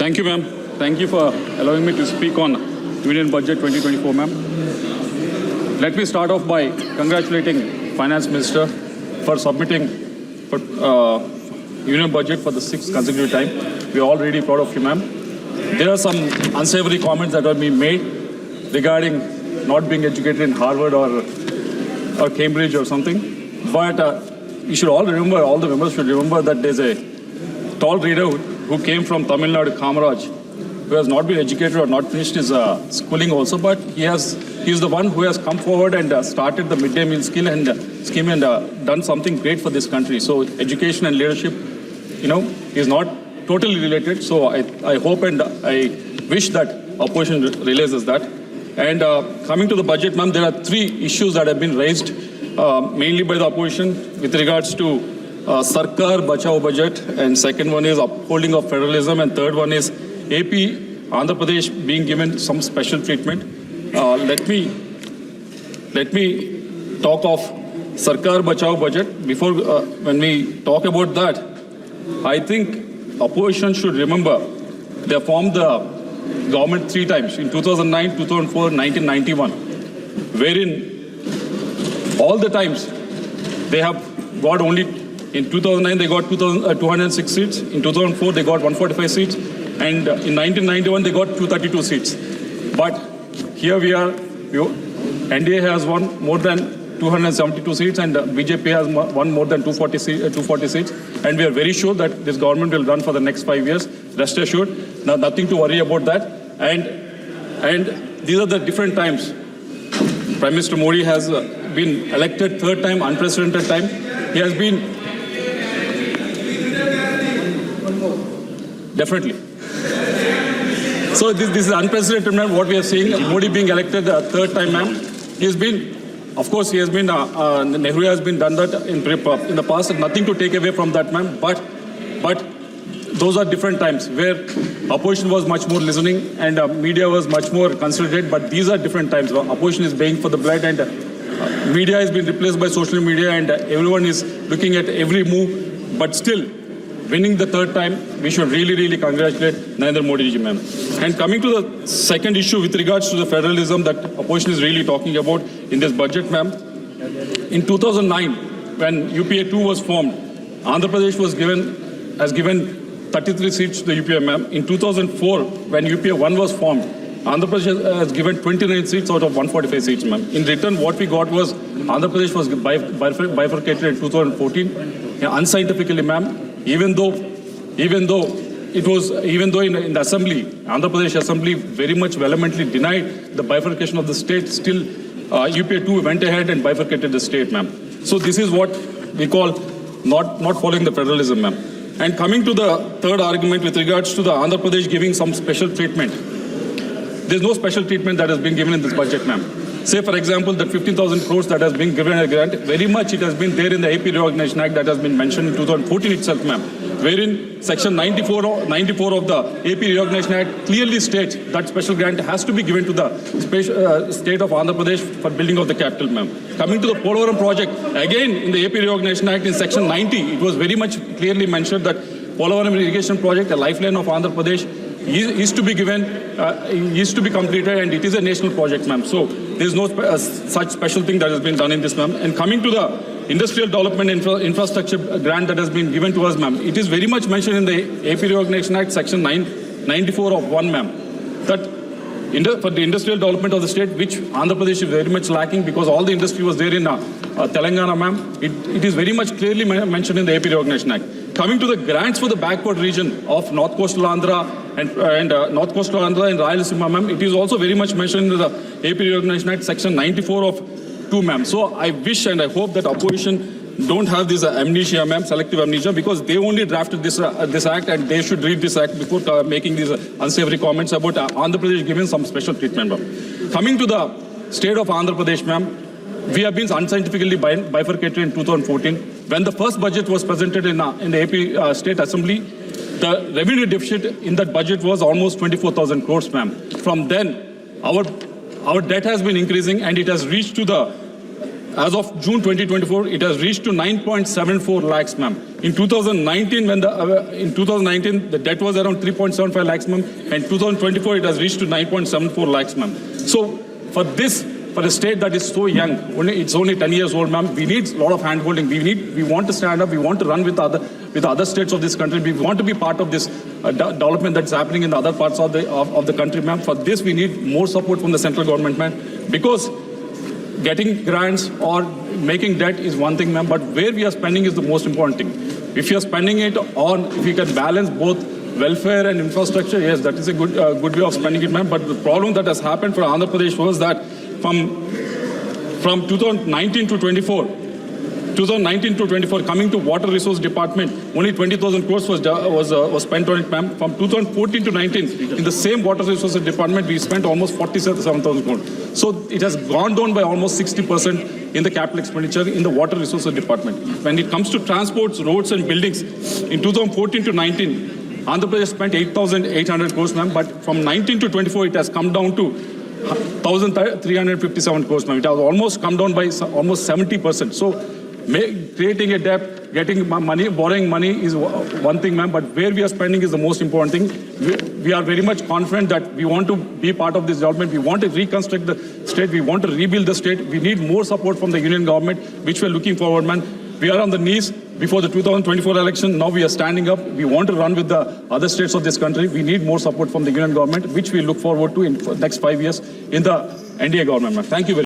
Thank you, ma'am. Thank you for allowing me to speak on Union Budget 2024, ma'am. Let me start off by congratulating Finance Minister for submitting Union Budget for the 6th consecutive time. We are all really proud of you, ma'am. There are some unsavory comments that have been made regarding not being educated in Harvard or Cambridge or something. But you should all remember, all the members should remember that there's a tall reader who came from Tamil Nadu, Kamaraj, who has not been educated or not finished his schooling also, but he's the one who has come forward and started the midday meal scheme and done something great for this country. So education and leadership, is not totally related. So I hope and I wish that opposition realizes that. And coming to the budget, ma'am, there are 3 issues that have been raised mainly by the opposition with regards to Sarkar Bachao budget, and second one is upholding of federalism, and third one is AP, Andhra Pradesh being given some special treatment. Let me talk of Sarkar Bachao budget. Before, when we talk about that, I think opposition should remember they formed the government 3 times, in 2009, 2004, 1991, wherein all the times they have got only, in 2009 they got 206 seats, in 2004 they got 145 seats, and in 1991 they got 232 seats. But here we are, NDA has won more than 272 seats and BJP has won more than 240 seats, and we are very sure that this government will run for the next 5 years. Rest assured, nothing to worry about that. And these are the different times. Prime Minister Modi has been elected 3rd time, unprecedented time. He has been definitely. So this is unprecedented, ma'am, what we are seeing. Modi being elected 3rd time, ma'am. He has been, of course, he has been, Nehru has been done that in the past, and nothing to take away from that, ma'am. But those are different times where opposition was much more listening and media was much more considerate. But these are different times. Opposition is paying for the blood, and media has been replaced by social media, and everyone is looking at every move. But still, winning the 3rd time, we should really congratulate Narendra Modi ji, ma'am. And coming to the second issue with regards to the federalism that opposition is really talking about in this budget, ma'am. In 2009, when UPA 2 was formed, Andhra Pradesh has given 33 seats to the UPA, ma'am. In 2004, when UPA 1 was formed, Andhra Pradesh has given 29 seats out of 145 seats, ma'am. In return, what we got was Andhra Pradesh was bifurcated in 2014, unscientifically, ma'am. Even though in the assembly, Andhra Pradesh Assembly very much vehemently denied the bifurcation of the state, still UPA 2 went ahead and bifurcated the state, ma'am. So this is what we call not following the federalism, ma'am. And coming to the third argument with regards to the Andhra Pradesh giving some special treatment, there's no special treatment that has been given in this budget, ma'am. Say, for example, that 15,000 crores that has been given a grant, very much it has been there in the AP Reorganization Act that has been mentioned in 2014 itself, ma'am, wherein Section 94 of the AP Reorganization Act clearly states that special grant has to be given to the state of Andhra Pradesh for building of the capital, ma'am. Coming to the Polavaram project, again in the AP Reorganization Act in Section 90, it was very much clearly mentioned that Polavaram irrigation project, a lifeline of Andhra Pradesh, is to be given, is to be completed, and it is a national project, ma'am. So there is no such special thing that has been done in this, ma'am. And coming to the industrial development infrastructure grant that has been given to us, ma'am, it is very much mentioned in the AP Reorganization Act, Section 94 of 1, ma'am, that for the industrial development of the state, which Andhra Pradesh is very much lacking because all the industry was there in Telangana, ma'am, it is very much clearly mentioned in the AP Reorganization Act. Coming to the grants for the backward region of North Coastal Andhra and North Coastal Andhra and Rayalaseema, ma'am, it is also very much mentioned in the AP Reorganization Act, Section 94 of 2, ma'am. So I wish and I hope that opposition don't have this amnesia, ma'am, selective amnesia, because they only drafted this act, and they should read this act before making these unsavory comments about Andhra Pradesh giving some special treatment, ma'am. Coming to the state of Andhra Pradesh, ma'am, we have been unscientifically bifurcated in 2014. When the first budget was presented in the AP State Assembly, the revenue deficit in that budget was almost 24,000 crores, ma'am. From then, our debt has been increasing, and it has reached to the as of June 2024, it has reached to 9.74 lakhs, ma'am. In 2019, the debt was around 3.75 lakhs, ma'am, and 2024 it has reached to 9.74 lakhs, ma'am. So for a state that is so young, it's only 10 years old, ma'am, we need a lot of hand-holding. We want to stand up. We want to run with other states of this country. We want to be part of this development that's happening in the other parts of the country, ma'am. For this, we need more support from the central government, ma'am, because getting grants or making debt is one thing, ma'am, but where we are spending is the most important thing. If you are spending it on, if you can balance both welfare and infrastructure, yes, that is a good way of spending it, ma'am. But the problem that has happened for Andhra Pradesh was that from 2019 to 24, coming to Water Resource Department, only 20,000 crores was spent on it, ma'am. From 2014 to 19, in the same Water Resources Department, we spent almost 47,000 crores. So it has gone down by almost 60% in the capital expenditure in the Water Resources Department. When it comes to transports, roads and buildings, in 2014 to 19, Andhra Pradesh spent 8,800 crores, ma'am, but from 19 to 24, it has come down to 1,357 crores, ma'am. It has almost come down by almost 70%. So creating a debt, getting money, borrowing money is one thing, ma'am, but where we are spending is the most important thing. We are very much confident that we want to be part of this development. We want to reconstruct the state. We want to rebuild the state. We need more support from the union government, which we are looking forward, man. We are on the knees before the 2024 election. Now we are standing up. We want to run with the other states of this country. We need more support from the union government, which we look forward to in the next 5 years in the NDA government, man. Thank you very much.